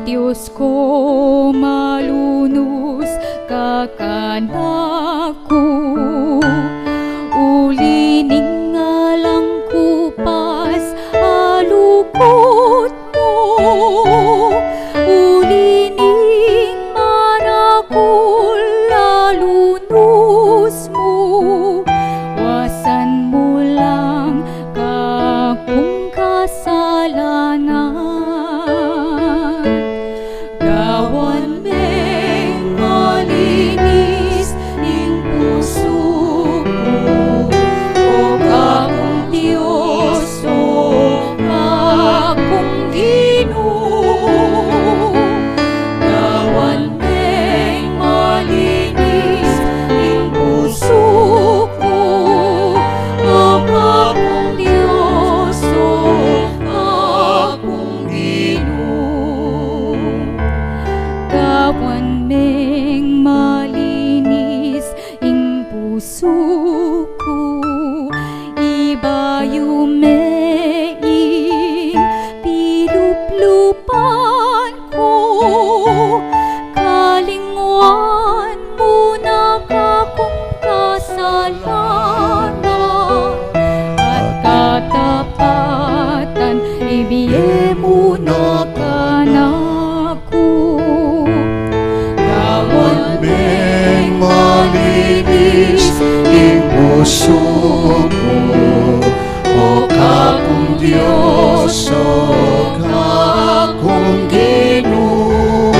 Diyos ko malunos kakanako, ulining ngalang kupas alukot mo, ulining marakul lalunos mo, wasan mo lang kakong kasalanan. Gawan meng malinis ing puso ko, o kakong Diyos, o kakong Ginoo. Gawan meng malinis ing puso ko, o kakong Diyos, o kakong Ginoo. Gawan meng malinis ing puso ko, ibayo me ing piluplupan ko, kalingwan mo na kakong kasalanan, at katapatan ibiye mo na kanako. Gawan Meng malinis ing puso ko, o kakong Diyos, o kakong Ginoo.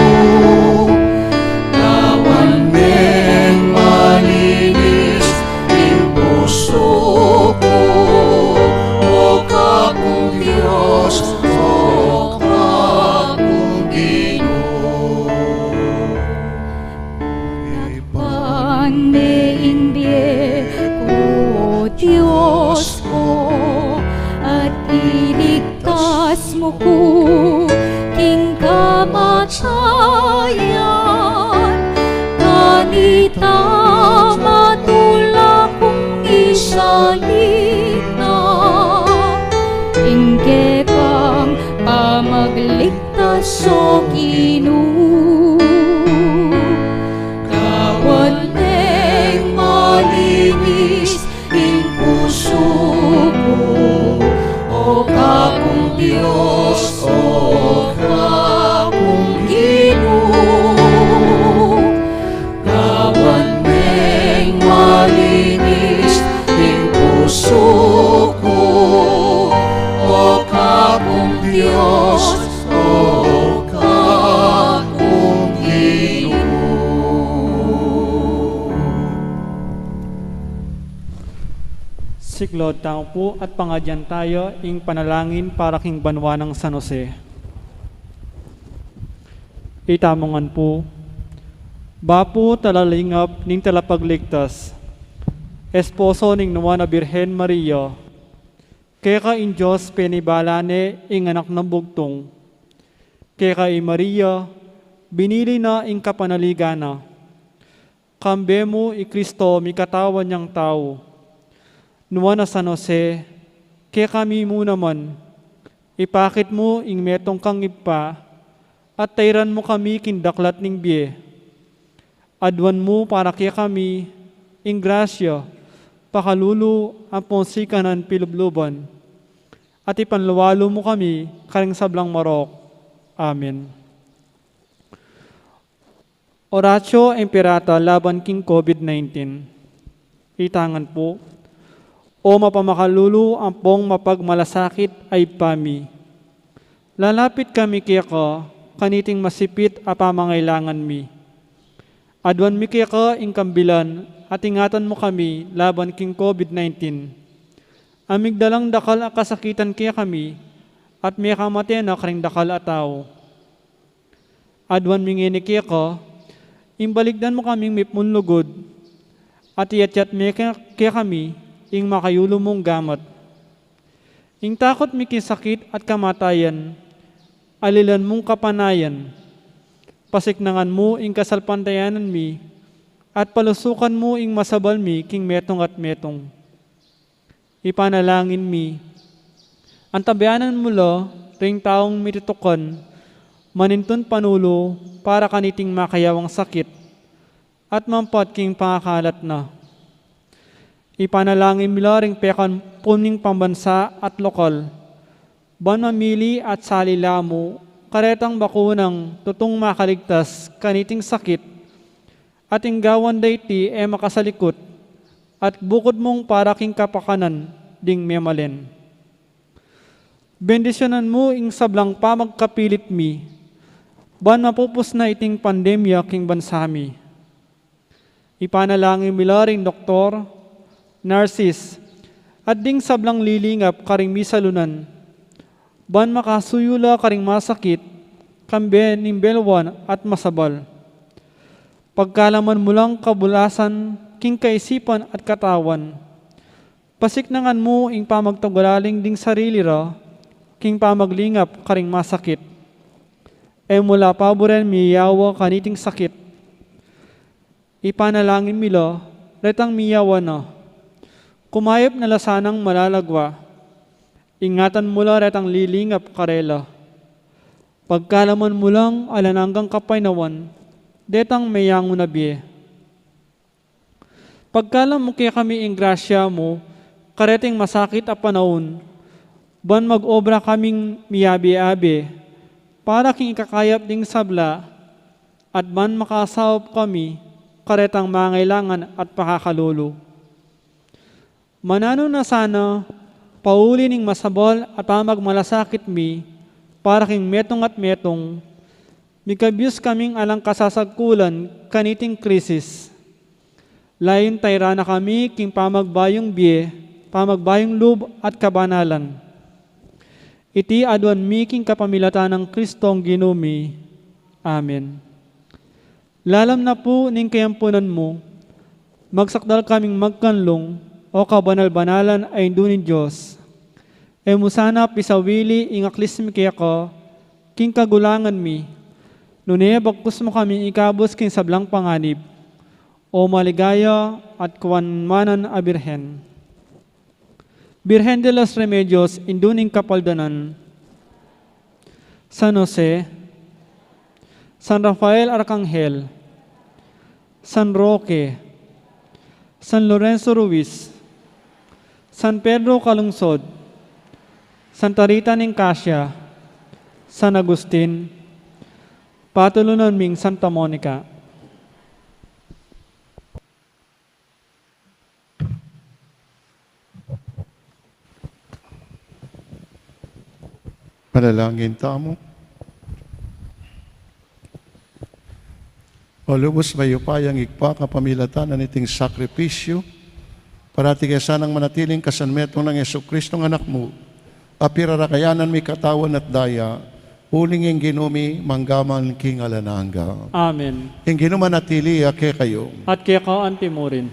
Gawan meng malinis ing puso ko, o kakong Diyos, o kakong Ginoo. Pan meing biye ko, Diyos ko, at iligtas mo ko king kamatayan. Kanita matula kong isalita, ingke kang pamagligtas o Ginoo. Gawan meng malinis ing puso ko, o kakong Diyos, o kakong Ginoo. Gawan meng malinis ing puso ko, o kakong Diyos, o kakong Ginoo. Siklod tao po at pangadyan tayo ing panalangin para king banwa ng San Jose. Itamongan po, Bapo talalingap ning talapagligtas, esposo ning nawa na Birhen Maria, kaya in Diyos penibalane ing anak ng bugtong, kaya in Maria binili na ing kapanaligana, kambe mo i Kristo mi katawan niyang tao, nuwa na San Jose, kaya kami mo naman, ipakit mo ing metong kang ipa, at tayran mo kami kindaklat ning biye. Adwan mo para kaya kami, ing grasya, pakalulu ang ponsikanan pilubluban, at ipanluwalo mo kami karing sablang marok. Amen. Oratio Imperata laban king COVID-19. Itangan po, o mapamakalulu ang pong mapagmalasakit ay pami. Lalapit kami kaya ka, kaniting masipit a pamangailangan mi. Adwan mi kaya ka ing kambilan at ingatan mo kami laban king COVID-19. Amigdalang dakal a kasakitan kaya kami at may kamatian na karing dakal a tao. Adwan mi ngini kaya ka, imbaligdan mo kaming mipmunlugod at iyatyat mi kaya kami ing makayulo mong gamat. Ing takot mi kisakit at kamatayan, alilan mong kapanayan, pasiknangan mo ing kasalpantayanan mi, at palusukan mo ing masabal mi king metong at metong. Ipanalangin mi, ang tabayanan mo lo, ring taong mititukan, maninton panulo para kaniting makayawang sakit, at mampat king pangakalat na. Ipanalangin milaring pekan puning pambansa at lokal, ban mamili at salilamo, karetang bakunang tutong makaligtas kaniting sakit, at inggawan dayti e makasalikot, at bukod mong para king kapakanan ding memalen. Bendisyonan mo ing sablang pamagkapilit mi, ban mapupus na iting pandemya king bansami. Ipanalangin milaring doktor, nurses, at ding sablang lilingap karing misalunan, ban makasuyula karing masakit, kambe ning belwan at masabal. Pagkalaman mo lang kabulasan, king kaisipan at katawan, pasiknangan mo ing pamagtagalaling ding sarili ra, king pamaglingap karing masakit. E mula paboren miyawa kaniting sakit. Ipanalangin milo, retang miyawa na. Kumayop na lasanang malalagwa. Ingatan mula retang lilingap karela. Pagkalaman mo lang alananggang kapainawan, detang mayango na biye. Pagkalam mo kaya kami ing grasya mo, kareting masakit a panahon, ban mag-obra kaming miyabi-abi, para king ikakayap ding sabla, at ban makasawap kami, karetang mangailangan at pakakalulu. Manano na sana, pauli ning masabol at pamagmalasakit mi, para king metong at metong, mikabyus kaming alang kasasagkulan kaniting krisis. Lain tayra na kami king pamagbayong biye, pamagbayong lub at kabanalan. Iti aduan mi king kapamilatan ng Kristong ginumi. Amen. Lalam na po ning kayampunan mo, magsakdal kaming magkanlong o kabanal-banalan ay dunin Diyos. E musana pisawili ing aklismi kaya ko, king kagulangan mi, nunaya bagkus mo kami ikabos king sablang panganib, o maligaya at kuwanmanan a Birhen. Birhen de los Remedios, induning kapaldanan, San Jose, San Rafael Arcangel, San Roque, San Lorenzo Ruiz, San Pedro Calungsod, Santa Rita Nicasia, San Agustin, patulunan ming Santa Monica. Panalangin tamo. O lubos mayo payang ikpa kapamilatan na niting sakripisyo, parati kaya sanang manatiling kasanmetong ng Yesu-Kristo ng anak mo, apirarakayanan mi katawan at daya, uling ing ginumi manggaman king alananga. Amen. Ing ginuman natili ake kayo. At kaya ka antimorin.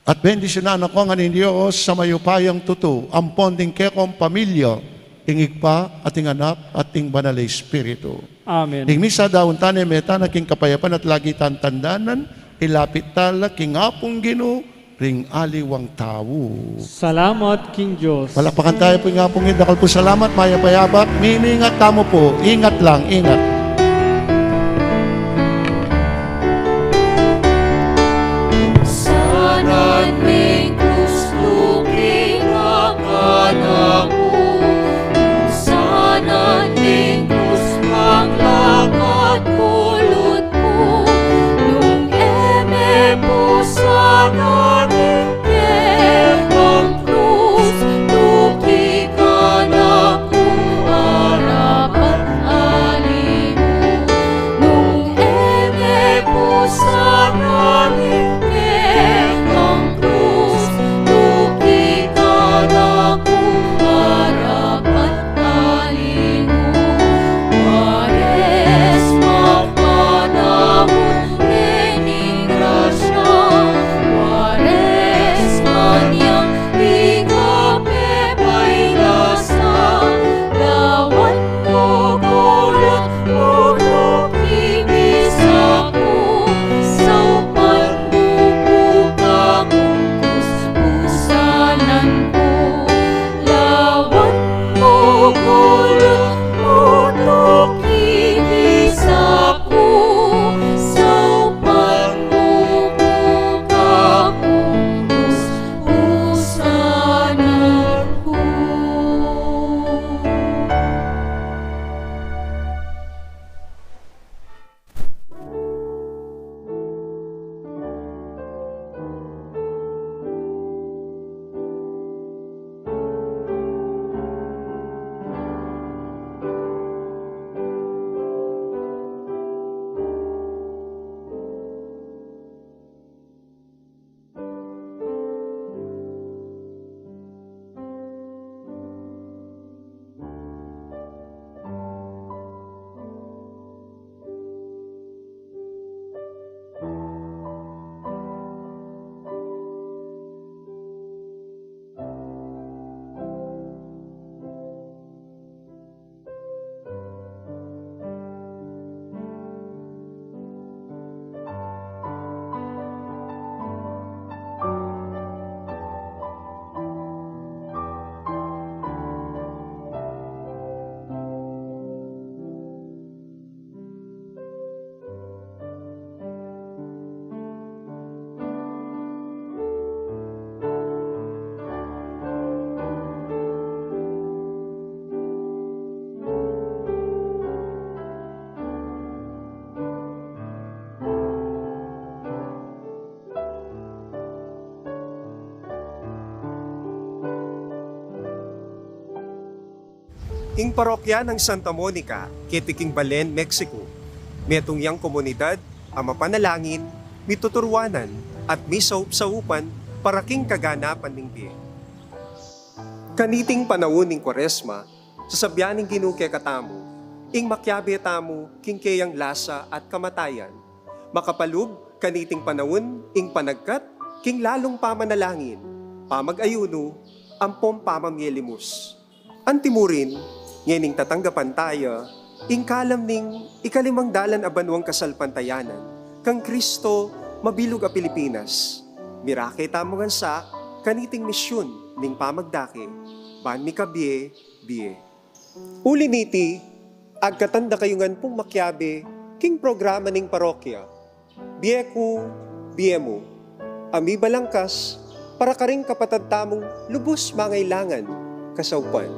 At bendisyonan ako nga ninyo sa mayupayang tuto, ampon ding kekong pamilya, ing ikpa, ating anak, ating banalay espiritu. Amen. Ing misa daun tane meta na king kapayapan at lagi tantandanan, ilapit tala king apong gino, ring aliwang tao. Salamat, King Diyos. Palakpakan tayo po yung apong indakal po. Salamat, maya payabak. Mimingat tamo po. Ingat lang, ingat. Sanan ming gusto kinakanaku, sanan ming gusto maglakad kulot ko, nung eme po sana ang krus, tukikan ako harap at alin. ing parokya ng Santa Monica, Kitiking Balen, Mexico. Metong yang komunidad, ang mapanalangin, mituturwanan, at misaup-saupan para king kaganapan ng biye. Kaniting panahon ning Kwaresma, sasabyaning ginuke katamo, ing makyabe tamo king kayang lasa at kamatayan, makapalub kaniting panahon ing panagkat king lalong pamanalangin, pamag-ayuno, ampom pamamyelimus. Antimurin, ngening tatanggapan tayo, ing kalam ning ikalimang dalan abanwang kasalpantayanan, kang Kristo mabilog a Pilipinas. Mirake tamongan sa kaniting misyon ning pamagdake, ban mi kabie, biye. Uliniti, agkatanda kayungan pong makyabe, king programa ning parokya, biyeku, biyemo, ami balangkas, para karing kapatad tamong lubos mangailangan, kasawpan.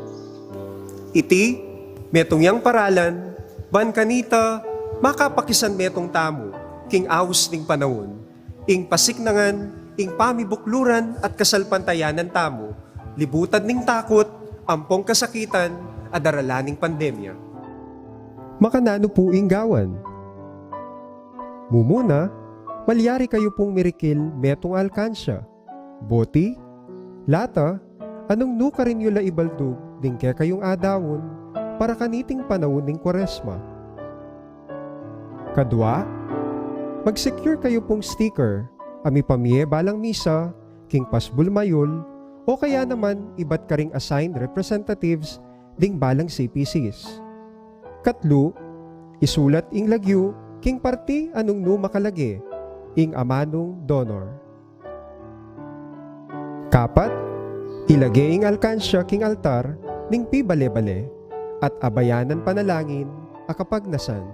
Iti, metong yang paralan, ban kanita, makapakisan metong tamo, king awus ning panahon, ing pasiknangan, ing pamibukluran at kasalpantayanan tamo, libutan ning takot, ampong kasakitan, adaralaning pandemya. Makanano po ing gawan? Mumuna, malyari kayo pong mirikil metong alkansya. Boti, lata, anong nuka rin yula ibaldog, ding kaya kayong adawon, para kaniting panahon ning Kwaresma. Kadwa, mag-secure kayo pong sticker, ami pamye balang misa, king pasbul mayol, o kaya naman iba't karing assigned representatives ding balang CPCs. Katlo, isulat ing lagyo, king parti anong no makalagi, ing amanong donor. Kapat, ilagay ing alkansya king altar, ning pi bale-bale, at abayanan panalangin, akapagnasan,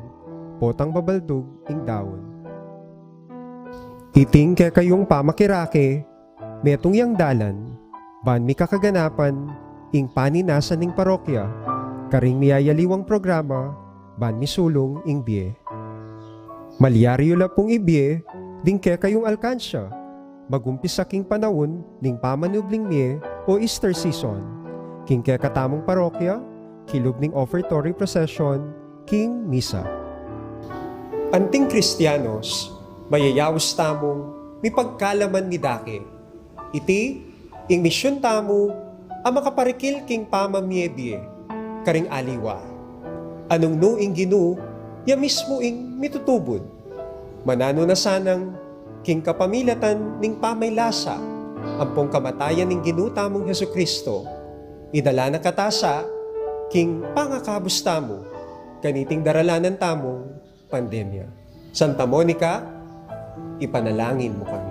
potang babaldog ing daon. Iting kaya kayong pamakirake, metong yang dalan, ban mi kakaganapan, ing paninasan ning parokya, karing niyayaliwang programa, ban mi sulong ing biye. Malyari yula pong ibiye, ding kaya kayong alkansya, magumpisa king panahon ning pamanubling miye o Easter season, king kaya katamong parokya, kilog ning offertory procession, king misa. Anting Kristiyanos, mayayawis tamong mi pagkalaman ni dake. Iti, ing misyon tamo, ang makaparikil king pamamyebye, karing aliwa. Anong no ing ginu, ya mismo ing mitutubod. Manano na sanang, king kapamilatan ning pamaylasa, ampong kamatayan ning ginutamong Hesukristo, idala na katasa, king pangakabus tamo, kaniting daralanan tamong pandemya. Santa Monica, ipanalangin mo kami.